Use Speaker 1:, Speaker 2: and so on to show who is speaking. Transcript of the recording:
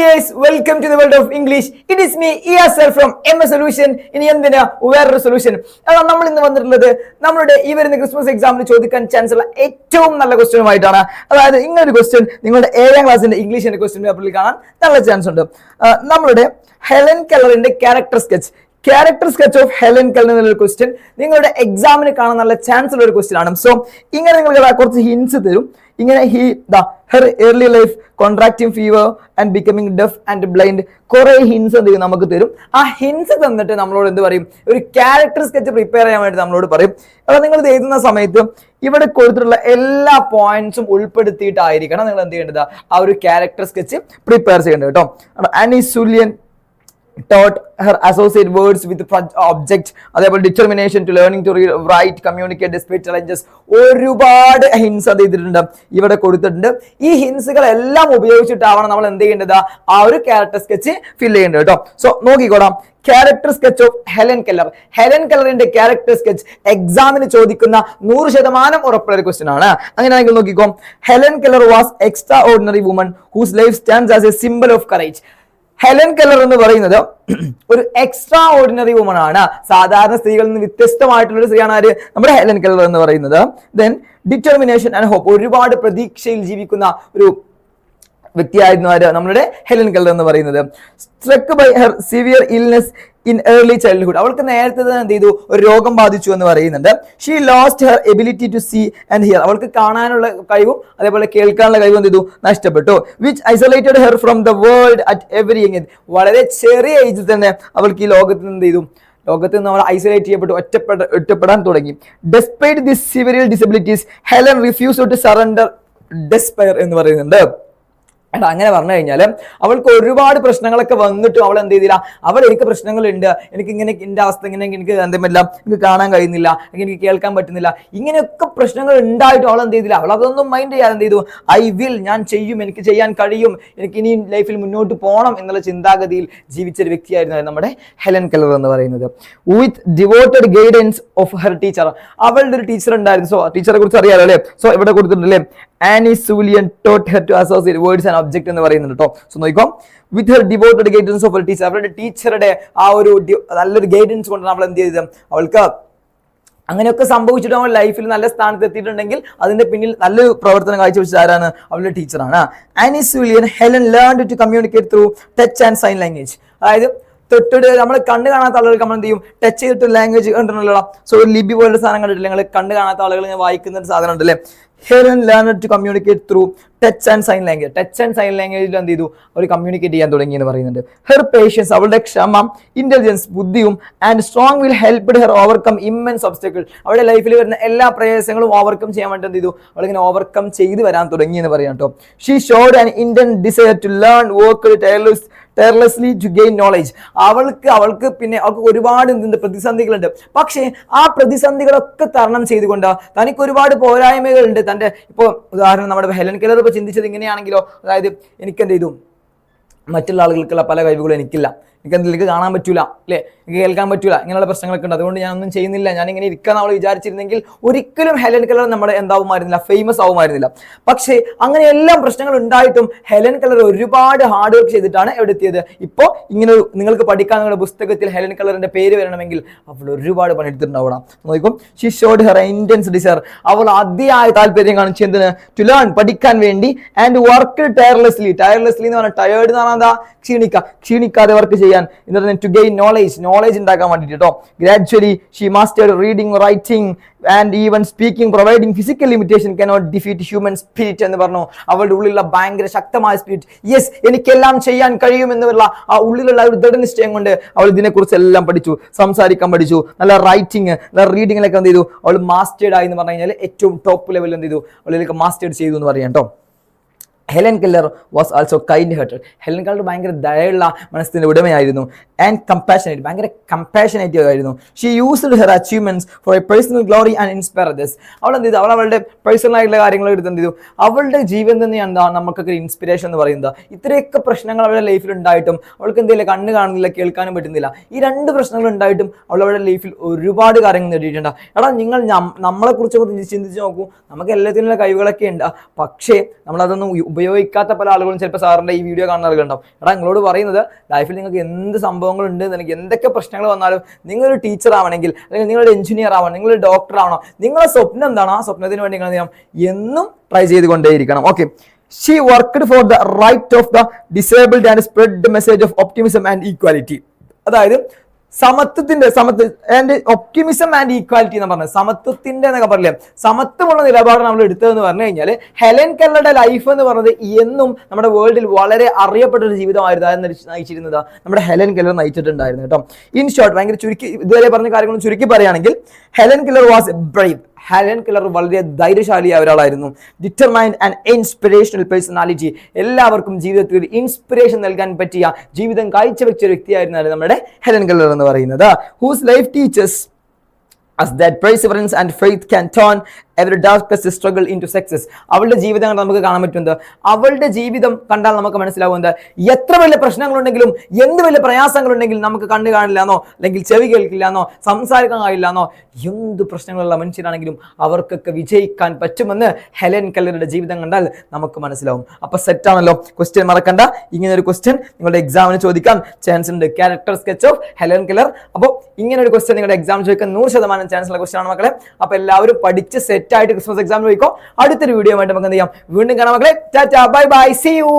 Speaker 1: guys, welcome to the world of English. It is me, ESL from MS Solution. ഇനി എന്തിനാ വേറൊരു solution. അതാണ് നമ്മൾ ഇന്ന് വന്നിട്ടുള്ളത്. നമ്മളുടെ ഈ വരുന്ന ക്രിസ്മസ് എക്സാമിന് ചോദിക്കാൻ ചാൻസ് ഉള്ള ഏറ്റവും നല്ല ക്വസ്റ്റ്യനുമായിട്ടാണ്. അതായത് ഇങ്ങനൊരു ക്വസ്റ്റ്യൻ നിങ്ങളുടെ 7ാം ക്ലാസ്സിന്റെ ഇംഗ്ലീഷിന്റെ ക്വസ്റ്റ്യൻ പേപ്പറിൽ കാണാൻ നല്ല ചാൻസ് ഉണ്ട്. നമ്മളുടെ ഹെലൻ കെല്ലറിന്റെ character sketch of Helen Keller എന്നുള്ള ക്വസ്റ്റ്യൻ നിങ്ങളുടെ എക്സാമിന് കാണാൻ നല്ല ചാൻസ് ഉള്ള ഒരു ക്വസ്റ്റ്യൻ ആണ്. സോ ഇങ്ങനെ നിങ്ങൾക്ക് കുറച്ച് ഹിന്റ്സ് തരും. ഇങ്ങനെ her early life, contracting fever and becoming def and blind, കുറെ ഹിന്റ്സ് എന്ത് ചെയ്യും നമുക്ക് തരും. ആ ഹിന്റ്സ് തന്നിട്ട് നമ്മളോട് എന്ത് പറയും, ഒരു ക്യാരക്ടർ സ്കെച്ച് പ്രിപ്പയർ ചെയ്യാൻ വേണ്ടി നമ്മളോട് പറയും. അപ്പോൾ നിങ്ങൾ ഇത് എഴുതുന്ന സമയത്ത് ഇവിടെ കൊടുത്തിട്ടുള്ള എല്ലാ പോയിന്റ്സും ഉൾപ്പെടുത്തിയിട്ടായിരിക്കണം നിങ്ങൾ എന്ത് ചെയ്യേണ്ടത്, ആ ഒരു ക്യാരക്ടർ സ്കെച്ച് പ്രിപ്പയർ ചെയ്യേണ്ടത് കേട്ടോ. Annie Sullivan taught her associate words with object, അതേപോലെ determination to learning to read, write, communicate despite challenges. ഒരുപാട് ഹിൻസ് അത് ചെയ്തിട്ടുണ്ട്, ഇവിടെ കൊടുത്തിട്ടുണ്ട്. ഈ ഹിൻസുകൾ എല്ലാം ഉപയോഗിച്ചിട്ടാവണം നമ്മൾ എന്ത് ചെയ്യേണ്ടത്, ആ ഒരു ക്യാരക്ടർ സ്കെച്ച് ഫിൽ ചെയ്യേണ്ടത് കേട്ടോ. സോ നോക്കിക്കോടാം, character sketch of Helen Keller. Helen കെല്ലറിന്റെ ക്യാരക്ടർ സ്കെച്ച് എക്സാമിന് ചോദിക്കുന്ന 100% ഉറപ്പുള്ള ഒരു ക്വസ്റ്റ്യൻ ആണ്. അങ്ങനെയാണെങ്കിൽ നോക്കിക്കോ, Helen Keller was extraordinary woman whose life stands as a symbol of courage. Helen Keller എന്ന് പറയുന്നത് ഒരു എക്സ്ട്രാ ഓർഡിനറി വുമൺ ആണ്. സാധാരണ സ്ത്രീകളിൽ നിന്ന് വ്യത്യസ്തമായിട്ടുള്ള ഒരു സ്ത്രീയാണ് ആര്, നമ്മുടെ ഹെലൻ കെല്ലർ എന്ന് പറയുന്നത്. ദെൻ ഡിറ്റർമിനേഷൻ ആൻഡ് ഹോപ്പ്, ഒരുപാട് പ്രതീക്ഷയിൽ ജീവിക്കുന്ന ഒരു വ്യക്തിയായിരുന്നു ആര്, നമ്മുടെ ഹെലൻ കെല്ലർ എന്ന് പറയുന്നത്. Struck by her severe illness in early childhood, അവൾക്ക് നേരത്തെ തന്നെ എന്ത് ചെയ്തു, ഒരു രോഗം ബാധിച്ചു എന്ന് പറയുന്നുണ്ട്. She lost her ability to see and hear, അവൾക്ക് കാണാനുള്ള കഴിവും അതേപോലെ കേൾക്കാനുള്ള കഴിവും എന്ത് ചെയ്തു, നഷ്ടപ്പെട്ടു. Which isolated her from the world at every young age, വളരെ ചെറിയ ഏജിൽ തന്നെ അവൾക്ക് ഈ ലോകത്ത് നിന്ന് എന്ത് ചെയ്തു, ലോകത്ത് നിന്ന് അവൾ ഐസൊലേറ്റ് ചെയ്യപ്പെട്ടു, ഒറ്റപ്പെടാൻ തുടങ്ങി. Despite this severe disabilities Helen refused to surrender despair എന്ന് പറയുന്നുണ്ട്. അങ്ങനെ പറഞ്ഞു കഴിഞ്ഞാൽ അവൾക്ക് ഒരുപാട് പ്രശ്നങ്ങളൊക്കെ വന്നിട്ടും അവൾ എന്ത് ചെയ്തില്ല, എനിക്ക് പ്രശ്നങ്ങളുണ്ട്, എനിക്ക് ഇങ്ങനെ എൻ്റെ അവസ്ഥ ഇങ്ങനെ, എനിക്ക് എന്തെങ്കിലും എനിക്ക് കാണാൻ കഴിയുന്നില്ല, എനിക്ക് കേൾക്കാൻ പറ്റുന്നില്ല, ഇങ്ങനെയൊക്കെ പ്രശ്നങ്ങൾ ഉണ്ടായിട്ടും അവൾ എന്ത് ചെയ്തില്ല, അവൾ അതൊന്നും മൈൻഡ് ചെയ്യാതെ എന്ത് ചെയ്തു, ഞാൻ ചെയ്യും, എനിക്ക് ചെയ്യാൻ കഴിയും, എനിക്ക് ഇനി ലൈഫിൽ മുന്നോട്ട് പോകണം എന്നുള്ള ചിന്താഗതിയിൽ ജീവിച്ചൊരു വ്യക്തിയായിരുന്നു നമ്മുടെ ഹെലൻ കെല്ലർ എന്ന് പറയുന്നത്. With devoted guidance of her teacher, അവളുടെ ഒരു ടീച്ചർ ഉണ്ടായിരുന്നു. സോ ടീച്ചറെ കുറിച്ച് അറിയാലോ അല്ലേ. സോ ഇവിടെ കൊടുത്തിട്ടുണ്ടല്ലേ, Annie Sullivan taught her to associate words and object എന്ന് പറയുന്നുണ്ട് കേട്ടോ. സോ നോക്കിക്കോ, with her devoted guidance of her teacher, അവരുടെ ടീച്ചറുടെ ആ ഒരു നല്ലൊരു ഗൈഡൻസ് കൊണ്ടാണ് അവൾ എന്ത് ചെയ്തത്, അവൾക്ക് അങ്ങനെയൊക്കെ സംഭവിച്ചിട്ട് അവൾ ലൈഫിൽ നല്ല സ്ഥാനത്ത് എത്തിയിട്ടുണ്ടെങ്കിൽ അതിന്റെ പിന്നിൽ നല്ലൊരു പ്രവർത്തനം കാഴ്ചവെച്ചത് ആരാണ്, അവളുടെ ടീച്ചറാണ്. Annie Sullivan Helen learned to communicate through touch and sign language, അതായത് തൊട്ടിട്ട് നമ്മൾ കണ്ണ് കാണാത്ത ആളുകൾക്ക് നമ്മൾ എന്ത് ചെയ്യും, ടച്ച് ചെയ്തിട്ട് ലാംഗ്വേജ് കണ്ടിട്ടുണ്ടല്ലോ. സോ ഒരു ലിപി പോലുള്ള സാധനം കണ്ടിട്ടില്ല നിങ്ങൾ, കണ്ണ് കാണാത്ത ആളുകൾ വായിക്കുന്ന ഒരു സാധനം ഉണ്ടല്ലേ. Helen learned to communicate through touch and sign language, touch and sign ലാംഗ്വേജിൽ എന്ത് ചെയ്തു, അവർ കമ്മ്യൂണിക്കേറ്റ് ചെയ്യാൻ തുടങ്ങി എന്ന് പറയുന്നുണ്ട്. ഹെർ പേഷ്യൻസ്, അവളുടെ ക്ഷമ, ഇന്റലിജൻസ്, ബുദ്ധിയും, and strong will helped her overcome immense obstacle, അവളുടെ ലൈഫിൽ വരുന്ന എല്ലാ പ്രയാസങ്ങളും ഓവർകം ചെയ്യാൻ വേണ്ടി എന്ത് ചെയ്തു, അവളിങ്ങനെ ഓവർകം ചെയ്ത് വരാൻ തുടങ്ങി എന്ന് പറയാം കേട്ടോ. She showed an intense desire to learn, work tirelessly to gain knowledge, അവൾക്ക് പിന്നെ അവൾക്ക് ഒരുപാട് പ്രതിസന്ധികളുണ്ട്. പക്ഷേ ആ പ്രതിസന്ധികളൊക്കെ തരണം ചെയ്തുകൊണ്ട് തനിക്ക് ഒരുപാട് പോരായ്മകളുണ്ട്. തൻ്റെ ഇപ്പോൾ ഉദാഹരണം നമ്മുടെ ഹെലൻ കെല്ലർ ഇപ്പോൾ ചിന്തിച്ചത് ഇങ്ങനെയാണെങ്കിലോ, അതായത് എനിക്ക് എന്ത് ചെയ്തു, മറ്റുള്ള ആളുകൾക്കുള്ള പല കഴിവുകളും എനിക്കില്ല, എനിക്ക് കാണാൻ പറ്റൂല അല്ലേ, എനിക്ക് കേൾക്കാൻ പറ്റൂല, ഇങ്ങനെയുള്ള പ്രശ്നങ്ങളൊക്കെ ഉണ്ട്, അതുകൊണ്ട് ഞാൻ ഒന്നും ചെയ്യുന്നില്ല, ഞാൻ ഇങ്ങനെ ഇരിക്കാന്ന് അവൾ വിചാരിച്ചിരുന്നെങ്കിൽ ഒരിക്കലും ഹെലൻ കെല്ലർ നമ്മുടെ എന്താവുമായിരുന്നില്ല, ഫേമസ് ആവുമായിരുന്നില്ല. പക്ഷേ അങ്ങനെ എല്ലാം പ്രശ്നങ്ങൾ ഉണ്ടായിട്ടും ഹെലൻ കെല്ലർ ഒരുപാട് ഹാർഡ് വർക്ക് ചെയ്തിട്ടാണ് എവിടെ എത്തിയത്. ഇപ്പോൾ ഇങ്ങനെ നിങ്ങൾക്ക് പഠിക്കാൻ നിങ്ങളുടെ പുസ്തകത്തിൽ ഹെലൻ കെല്ലറിന്റെ പേര് വരണമെങ്കിൽ അവൾ ഒരുപാട് പണിയെടുത്തിട്ടുണ്ടാവണം. നോക്കും, she showed her intense desire, അവൾ അതിയായ താല്പര്യം കാണിച്ചു എന്തിന്, ടു ലേൺ, പഠിക്കാൻ വേണ്ടി, ആൻഡ് വർക്ക് ടയർലെസ്ലി എന്ന് പറഞ്ഞാൽ ടയേർഡ് എന്ന് പറഞ്ഞാൽ എന്താ, ക്ഷീണിക്കാതെ വർക്ക് ചെയ്യാൻ, ടു ഗെയിൻ നോളേജ് ഉണ്ടാക്കാൻ വേണ്ടിയിട്ട് കേട്ടോ. Gradually she mastered reading, writing and even speaking, providing physical limitation cannot defeat human spirit എന്ന് പറഞ്ഞു. അവളുടെ ഉള്ളിലുള്ള ഭയങ്കര ശക്തമായ സ്പിരിറ്റ്, യെസ് എനിക്കെല്ലാം ചെയ്യാൻ കഴിയും എന്നുള്ള ആ ഉള്ളിലുള്ള ഒരു ദൃഢനിശ്ചയം കൊണ്ട് അവൾ ഇതിനെക്കുറിച്ച് എല്ലാം പഠിച്ചു, സംസാരിക്കാൻ പഠിച്ചു, നല്ല റൈറ്റിംഗ്, നല്ല റീഡിങ്ങിലൊക്കെ എന്ത് ചെയ്തു, അവൾ മാസ്റ്റേർഡ് ആയി എന്ന് പറഞ്ഞു കഴിഞ്ഞാൽ ഏറ്റവും ടോപ്പ് ലെവലിൽ എന്ത് ചെയ്തു, അവളിലേക്ക് മാസ്റ്റേർഡ് ചെയ്തു എന്ന് പറയാം കേട്ടോ. Helen Keller was also kind hearted, Helen Keller ഭയങ്കര ദയുള്ള മനസ്സിന്റെ ഉടമയായിരുന്നു. ആൻഡ് കമ്പാഷനേറ്റ്, ഭയങ്കര കമ്പാഷനേറ്റീവ് ആയിരുന്നു. She used her achievements for a personal glory and inspire others, അവൾ എന്ത് ചെയ്തു, അവളുടെ പേഴ്സണൽ ആയിട്ടുള്ള കാര്യങ്ങൾ എടുത്ത് എന്ത് ചെയ്തു, അവളുടെ ജീവൻ തന്നെയാണ് എന്താ നമുക്കൊക്കെ ഇൻസ്പിറേഷൻ എന്ന് പറയുന്നത്. ഇത്രയൊക്കെ പ്രശ്നങ്ങൾ അവളുടെ ലൈഫിൽ ഉണ്ടായിട്ടും അവൾക്ക് എന്തെങ്കിലും കണ്ണ് കാണുന്നില്ല, കേൾക്കാനും പറ്റുന്നില്ല, ഈ 2 പ്രശ്നങ്ങൾ ഉണ്ടായിട്ടും അവൾ അവളുടെ ലൈഫിൽ ഒരുപാട് കാര്യങ്ങൾ നേടിയിട്ടുണ്ട്. നിങ്ങൾ നമ്മളെ കുറിച്ച് ചിന്തിച്ച് നോക്കൂ, നമുക്ക് എല്ലാത്തിനുള്ള കഴിവുകളൊക്കെ ഉണ്ട്, പക്ഷേ നമ്മളതൊന്നും ഉപയോഗിക്കാത്ത പല ആളുകളും ചിലപ്പോൾ സാറിന്റെ ഈ വീഡിയോ കാണുന്ന ആളുകളുണ്ടാവും. എടാ നിങ്ങളോട് പറയുന്നത് ലൈഫിൽ നിങ്ങൾക്ക് എന്ത് സംഭവങ്ങളുണ്ട്, നിങ്ങൾക്ക് എന്തൊക്കെ പ്രശ്നങ്ങൾ വന്നാലും നിങ്ങളൊരു ടീച്ചർ ആവണമെങ്കിൽ, അല്ലെങ്കിൽ നിങ്ങളൊരു എഞ്ചിനീയർ ആവണം, നിങ്ങളൊരു ഡോക്ടർ ആവണം, നിങ്ങളുടെ സ്വപ്നം എന്താണോ ആ സ്വപ്നത്തിന് വേണ്ടി നിങ്ങൾ എന്നും ട്രൈ ചെയ്തുകൊണ്ടേയിരിക്കണം. Okay. She worked for the right of the disabled and spread the message of optimism and equality. അതായത് ആൻഡ് ഒപ്റ്റിമിസം ആൻഡ് ഈക്വാലിറ്റി എന്ന് പറഞ്ഞത് സമത്വത്തിന്റെ എന്നൊക്കെ പറയില്ലേ, സമത്വമുള്ള നിലപാട് നമ്മൾ എടുത്തതെന്ന് പറഞ്ഞു കഴിഞ്ഞാൽ ഹെലൻ കെല്ലറുടെ ലൈഫ് എന്ന് പറയുന്നത് എന്നും നമ്മുടെ വേൾഡിൽ വളരെ അറിയപ്പെട്ട ഒരു ജീവിതമായിരുന്നു. അത് നയിച്ചിരുന്നത് നമ്മുടെ ഹെലൻ കെല്ലർ നയിച്ചിട്ടുണ്ടായിരുന്നു കേട്ടോ. ഇൻ ഷോർട്ട്, ഭയങ്കര ചുരുക്കി ഇതുവരെ പറഞ്ഞ കാര്യങ്ങളും ചുരുക്കി പറയുകയാണെങ്കിൽ Helen Keller was Brave. Helen Keller വളരെ ധൈര്യശാലിയായ ഒരാളായിരുന്നു. ഡിറ്റർമൈൻഡ് ആൻഡ് ഇൻസ്പിറേഷണൽ പേഴ്സണാലിറ്റി, എല്ലാവർക്കും ജീവിതത്തിൽ ഇൻസ്പിറേഷൻ നൽകാൻ പറ്റിയ ജീവിതം കാഴ്ചവെച്ച ഒരു വ്യക്തിയായിരുന്നു നമ്മുടെ ഹെലൻ കെല്ലർ എന്ന് പറയുന്നത്. Whose life teachers us that perseverance and faith can turn every darkest struggle into success. അവളുടെ ജീവിതം കണ്ടാൽ നമുക്ക് കാണാൻ പറ്റുന്നത്, അവളുടെ ജീവിതം കണ്ടാൽ നമുക്ക് മനസ്സിലാവുന്നത് എത്ര വലിയ പ്രശ്നങ്ങളുണ്ടെങ്കിലും എന്ത് വലിയ പ്രയാസങ്ങളുണ്ടെങ്കിലും നമുക്ക് കണ്ടു കാണില്ലാന്നോ, അല്ലെങ്കിൽ ചെവി കേൾക്കില്ലാന്നോ, സംസാരിക്കാൻ കഴിയില്ലാന്നോ, എന്ത് പ്രശ്നങ്ങളുള്ള മനുഷ്യരാണെങ്കിലും അവർക്കൊക്കെ വിജയിക്കാൻ പറ്റുമെന്ന് ഹെലൻ കെല്ലറുടെ ജീവിതം കണ്ടാൽ നമുക്ക് മനസ്സിലാവും. അപ്പൊ സെറ്റാണല്ലോ. ക്വസ്റ്റ്യൻ മറക്കണ്ട, ഇങ്ങനെ ഒരു ക്വസ്റ്റ്യൻ നിങ്ങളുടെ എക്സാമിന് ചോദിക്കാൻ ചാൻസ് ഉണ്ട്. Character sketch of Helen Keller. അപ്പോൾ ഇങ്ങനെ ഒരു ക്വസ്റ്റ്യൻ നിങ്ങളുടെ എക്സാം ചോദിക്കാൻ 100% ചാൻസ് ഉള്ള ക്വസ്റ്റ്യൻ ആണ് മക്കളെ. അപ്പൊ എല്ലാവരും പഠിച്ച് സെറ്റ് ആയിട്ട് ക്രിസ്മസ് എക്സാമിന് പോയിക്കോ. അടുത്തൊരു വീഡിയോ ആയിട്ട് നമുക്ക് എന്ത് ചെയ്യാം, വീണ്ടും കാണാം മക്കളെ. ടാറ്റാ, ബൈ ബൈ, സീ യു.